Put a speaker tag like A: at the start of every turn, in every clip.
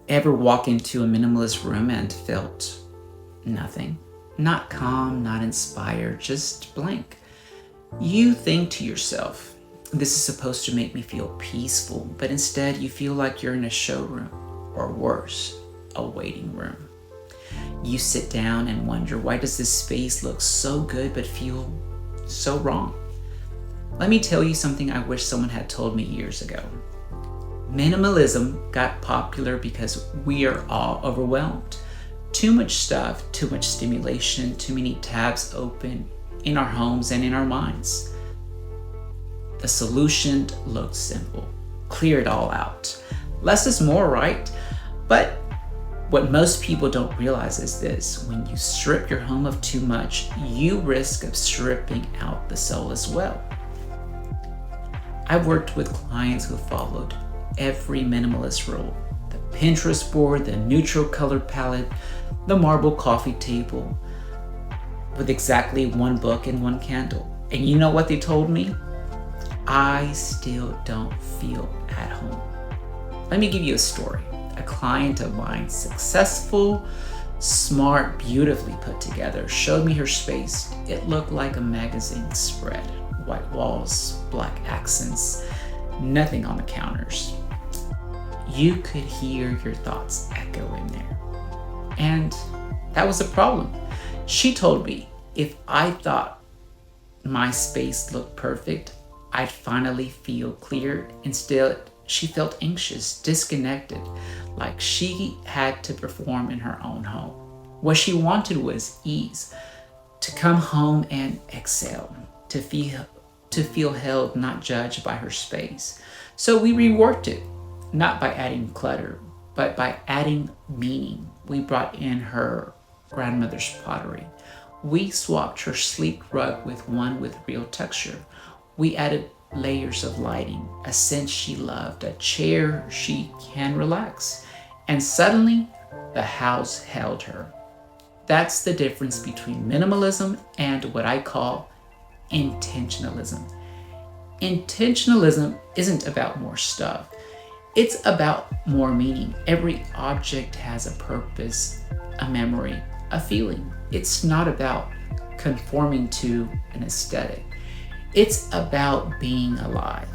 A: Ever walk into a minimalist room and felt nothing? Not calm, not inspired, just blank. You think to yourself, this is supposed to make me feel peaceful, but instead you feel like you're in a showroom, or worse, a waiting room. You sit down and wonder, why does this space look so good but feel so wrong? Let me tell you something I wish someone had told me years ago. Minimalism got popular because we are all overwhelmed. Too much stuff, too much stimulation, too many tabs open in our homes and in our minds. The solution looks simple. Clear it all out. Less is more, right? But what most people don't realize is this: when you strip your home of too much, you risk of stripping out the soul as well. I've worked with clients who followed every minimalist rule. The Pinterest board, the neutral color palette, the marble coffee table, with exactly one book and one candle. And you know what they told me? I still don't feel at home. Let me give you a story. A client of mine, successful, smart, beautifully put together, showed me her space. It looked like a magazine spread. White walls, black accents, nothing on the counters. You could hear your thoughts echo in there. And that was a problem. She told me if I thought my space looked perfect, I'd finally feel clear. Instead, she felt anxious, disconnected, like she had to perform in her own home. What she wanted was ease, to come home and exhale, to feel held, not judged by her space. So we reworked it, not by adding clutter, but by adding meaning. We brought in her grandmother's pottery. We swapped her sleek rug with one with real texture. We added layers of lighting, a scent she loved, a chair she can relax. And suddenly, the house held her. That's the difference between minimalism and what I call intentionalism. Intentionalism isn't about more stuff. It's about more meaning. Every object has a purpose, a memory, a feeling. It's not about conforming to an aesthetic. It's about being alive.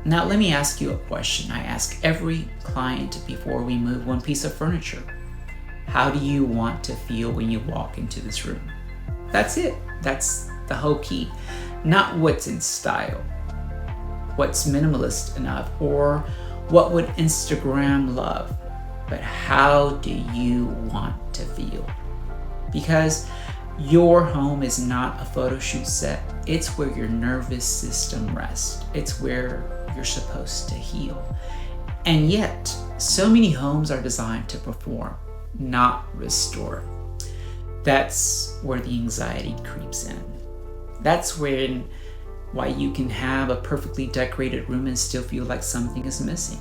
A: Now, let me ask you a question. I ask every client before we move one piece of furniture. How do you want to feel when you walk into this room? That's it. That's the whole key. Not what's in style, what's minimalist enough, or what would Instagram love, but how do you want to feel? Because your home is not a photo shoot set. It's where your nervous system rests. It's where you're supposed to heal. And yet, so many homes are designed to perform, not restore. That's where the anxiety creeps in. That's why you can have a perfectly decorated room and still feel like something is missing.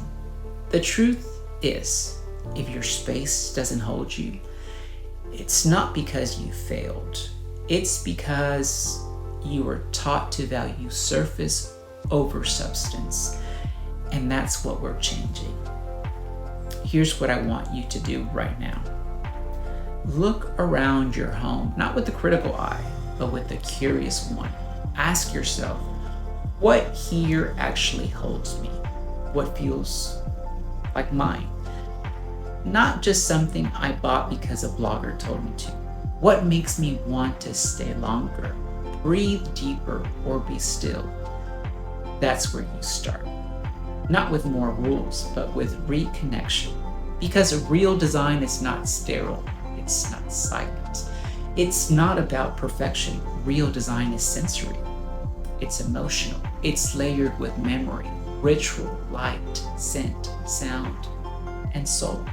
A: The truth is, if your space doesn't hold you, it's not because you failed. It's because you were taught to value surface over substance. And that's what we're changing. Here's what I want you to do right now. Look around your home, not with the critical eye, but with the curious one. Ask yourself, what here actually holds me? What feels like mine? Not just something I bought because a blogger told me to. What makes me want to stay longer, breathe deeper, or be still? That's where you start. Not with more rules, but with reconnection. Because real design is not sterile, it's not silent. It's not about perfection. Real design is sensory. It's emotional. It's layered with memory, ritual, light, scent, sound, and soul.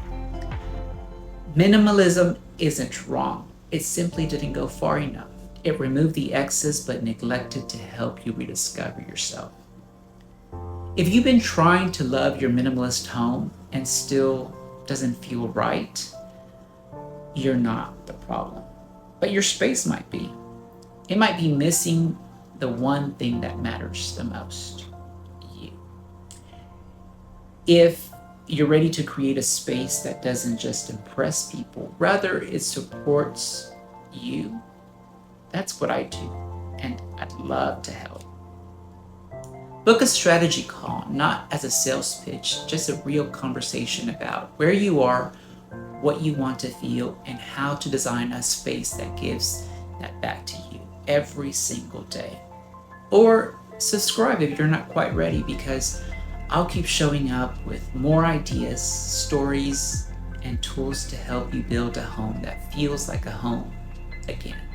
A: Minimalism isn't wrong. It simply didn't go far enough. It removed the excess but neglected to help you rediscover yourself. If you've been trying to love your minimalist home and still doesn't feel right, you're not the problem. But your space might be. It might be missing the one thing that matters the most, you. If you're ready to create a space that doesn't just impress people, rather it supports you, that's what I do, and I'd love to help. Book a strategy call, not as a sales pitch, just a real conversation about where you are, what you want to feel, and how to design a space that gives that back to you every single day. Or subscribe if you're not quite ready, because I'll keep showing up with more ideas, stories, and tools to help you build a home that feels like a home again.